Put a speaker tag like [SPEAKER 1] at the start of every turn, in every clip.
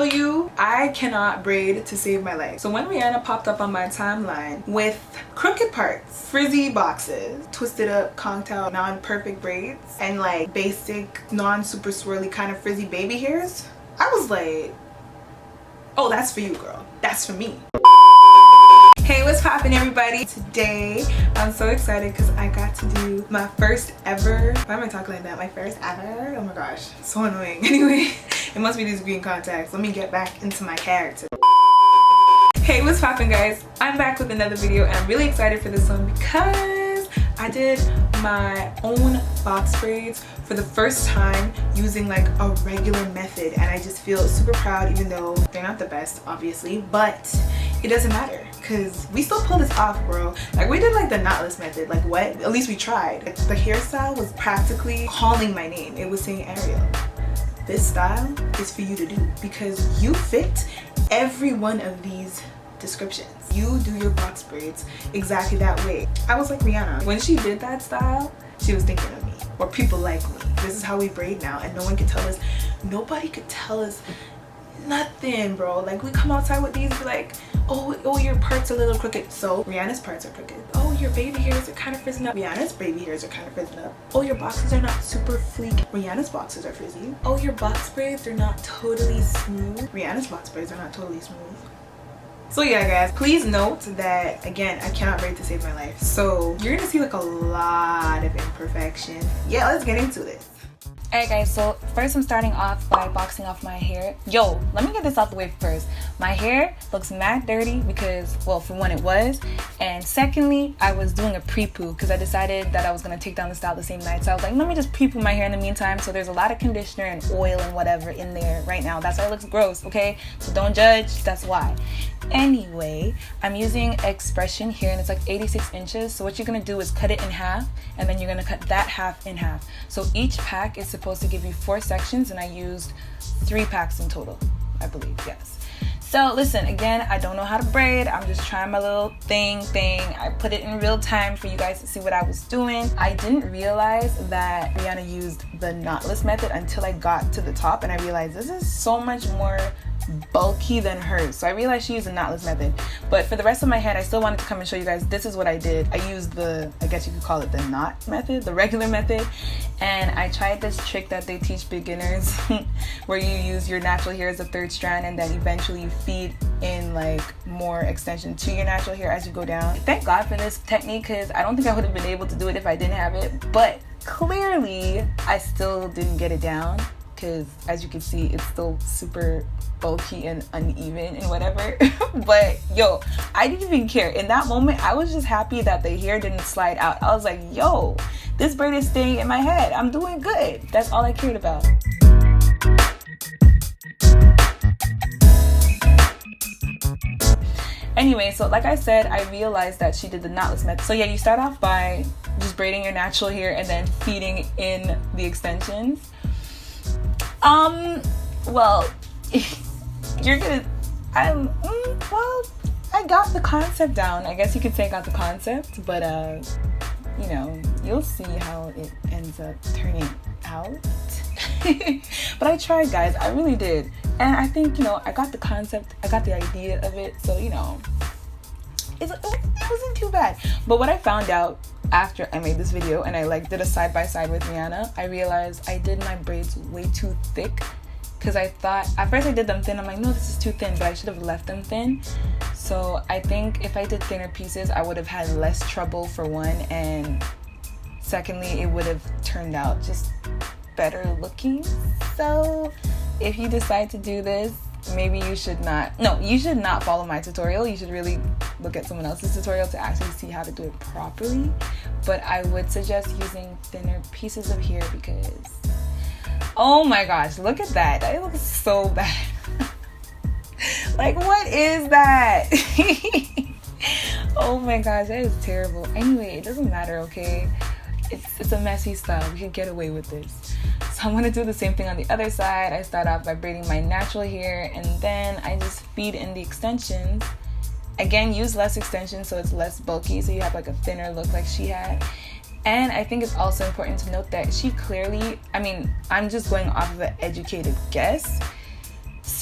[SPEAKER 1] tell you, I cannot braid to save my life. So when Rihanna popped up on my timeline with crooked parts, frizzy boxes, twisted up, conked out, non-perfect braids, and like basic, non-super swirly kind of frizzy baby hairs, I was like, oh, that's for you, girl. That's for me. Hey, what's poppin', everybody? Today I'm so excited because I got to do my first ever, why am I talking like that? My first ever? Oh my gosh, so annoying. Anyway, it must be these green contacts. Let me get back into my character. Hey, what's poppin', guys? I'm back with another video and I'm really excited for this one because I did my own box braids for the first time using like a regular method, and I just feel super proud, even though they're not the best obviously, but it doesn't matter because we still pull this off, bro. Like, we did like the knotless method. Like, what? At least we tried. The hairstyle was practically calling my name. It was saying, Ariel, this style is for you to do because you fit every one of these descriptions. You do your box braids exactly that way. I was like Rihanna. When she did that style, she was thinking of me, or people like me. This is how we braid now, and no one can tell us, nobody could tell us nothing, bro. Like, we come outside with these, be like, oh, your parts are a little crooked. So Rihanna's parts are crooked. Oh, your baby hairs are kind of frizzing up. Rihanna's baby hairs are kind of frizzing up. Oh, your boxes are not super fleek. Rihanna's boxes are frizzy. Oh, your box braids are not totally smooth. Rihanna's box braids are not totally smooth. So yeah, guys, please note that, again, I cannot braid to save my life. So you're gonna see like a lot of imperfection. Yeah, let's get into this.
[SPEAKER 2] Alright guys, so first I'm starting off by boxing off my hair. Yo, let me get this out the way first. My hair looks mad dirty because, well, for one, it was. And secondly, I was doing a pre-poo because I decided that I was going to take down the style the same night. So I was like, let me just pre-poo my hair in the meantime. So there's a lot of conditioner and oil and whatever in there right now. That's why it looks gross, okay? So don't judge, that's why. Anyway, I'm using Expression here and it's like 86 inches. So what you're going to do is cut it in half and then you're going to cut that half in half. So each pack is supposed to give you 4 sections and I used 3 packs in total, I believe, yes. So listen, again, I don't know how to braid. I'm just trying my little thing. I put it in real time for you guys to see what I was doing. I didn't realize that Rihanna used the knotless method until I got to the top and I realized this is so much more bulky than hers. So I realized she used the knotless method, but for the rest of my head I still wanted to come and show you guys this is what I did. I used the, I guess you could call it the knot method, the regular method, and I tried this trick that they teach beginners where you use your natural hair as a third strand and then eventually you feed in like more extension to your natural hair as you go down. Thank God for this technique because I don't think I would have been able to do it if I didn't have it, but clearly I still didn't get it down because as you can see it's still super bulky and uneven and whatever. But yo, I didn't even care. In that moment I was just happy that the hair didn't slide out. I was like, yo, this braid is staying in my head. I'm doing good. That's all I cared about. Anyway, so like I said, I realized that she did the knotless method. So yeah, you start off by just braiding your natural hair and then feeding in the extensions. Well, you're gonna, well, I got the concept down. I guess you could say I got the concept, but you know, you'll see how it ends up turning out. But I tried, guys, I really did. And I think, you know, I got the concept, I got the idea of it, so, you know, it wasn't too bad. But what I found out after I made this video and I like did a side-by-side with Rihanna, I realized I did my braids way too thick. Because I thought, at first I did them thin, I'm like, no, this is too thin, but I should have left them thin. So I think if I did thinner pieces, I would have had less trouble for one, and secondly, it would have turned out just better looking. So if you decide to do this, maybe you should not, no, you should not follow my tutorial. You should really look at someone else's tutorial to actually see how to do it properly. But I would suggest using thinner pieces of hair because, oh my gosh, look at that. That looks so bad. Like, what is that? Oh my gosh, that is terrible. Anyway, it doesn't matter, okay? It's a messy style. We can get away with this. So I'm gonna do the same thing on the other side. I start off by braiding my natural hair and then I just feed in the extensions. Again, use less extensions so it's less bulky, so you have like a thinner look like she had. And I think it's also important to note that she clearly, I mean, I'm just going off of an educated guess,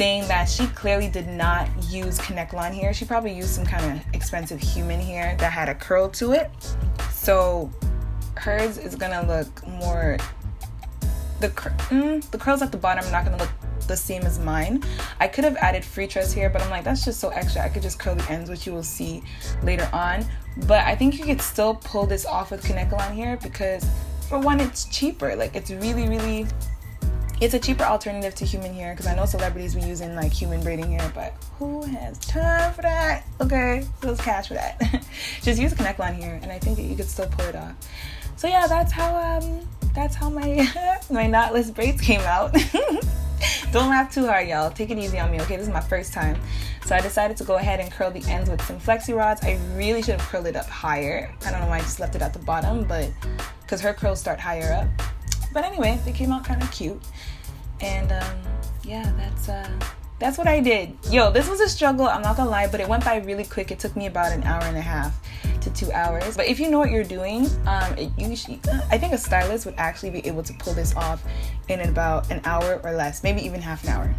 [SPEAKER 2] saying that she clearly did not use Connect-Line hair. She probably used some kind of expensive human hair that had a curl to it. So hers is gonna look more, the curls at the bottom are not gonna look the same as mine. I could have added free tress here, but I'm like, that's just so extra. I could just curl the ends, which you will see later on. But I think you could still pull this off with Connect-Line hair because for one, it's cheaper. Like it's really, it's a cheaper alternative to human hair, because I know celebrities be using like human braiding hair, but who has time for that? Okay, there's cash for that. Just use Connect-Line hair, and I think that you could still pull it off. So yeah, that's how my my knotless braids came out. Don't laugh too hard, y'all. Take it easy on me, okay? This is my first time. So I decided to go ahead and curl the ends with some flexi rods. I really should have curled it up higher. I don't know why I just left it at the bottom, but because her curls start higher up. But anyway, they came out kind of cute. And yeah, that's what I did. Yo, this was a struggle, I'm not gonna lie, but it went by really quick. It took me about an hour and a half to 2 hours. But if you know what you're doing, I think a stylist would actually be able to pull this off in about an hour or less, maybe even half an hour.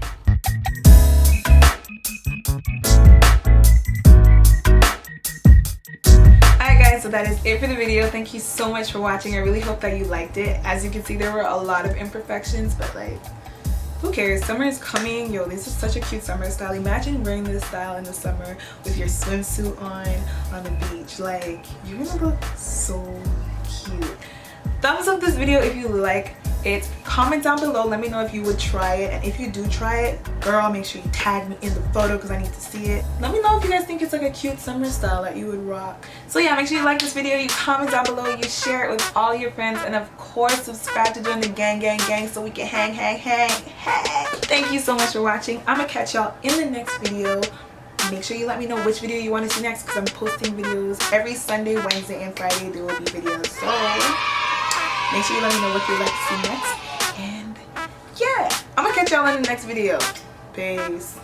[SPEAKER 2] Alright guys, so that is it for the video. Thank you so much for watching. I really hope that you liked it. As you can see, there were a lot of imperfections, but like, who cares? Summer is coming. Yo, this is such a cute summer style. Imagine wearing this style in the summer with your swimsuit on the beach. Like, you're gonna look so cute. Thumbs up this video if you like it. Comment down below, let me know if you would try it, and if you do try it, girl, make sure you tag me in the photo because I need to see it. Let me know if you guys think it's like a cute summer style that you would rock. So yeah, make sure you like this video, you comment down below, you share it with all your friends, and of course subscribe to join the gang so we can hang. Thank you so much for watching. I'm gonna catch y'all in the next video. Make sure you let me know which video you want to see next, because I'm posting videos every Sunday, Wednesday, and Friday. There will be videos, so make sure you let me know what you'd like to see next. And yeah, I'm gonna catch y'all in the next video. Peace.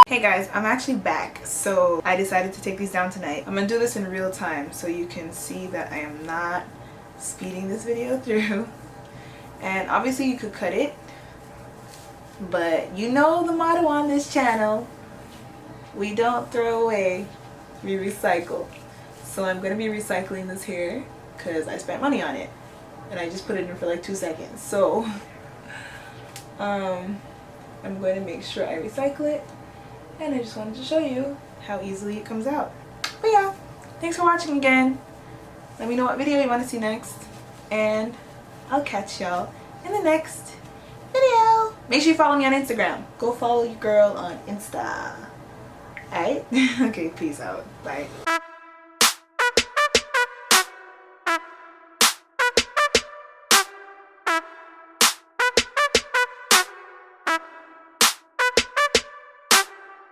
[SPEAKER 2] Hey guys, I'm actually back. So I decided to take these down tonight. I'm gonna do this in real time so you can see that I am not speeding this video through. And obviously you could cut it, but you know the motto on this channel: we don't throw away, we recycle. So I'm gonna be recycling this hair because I spent money on it and I just put it in for like 2 seconds. So I'm going to make sure I recycle it, and I just wanted to show you how easily it comes out. But yeah, thanks for watching again. Let me know what video you want to see next, and I'll catch y'all in the next video. Make sure you follow me on Instagram. Go follow your girl on Insta. Alright? Okay, peace out. Bye.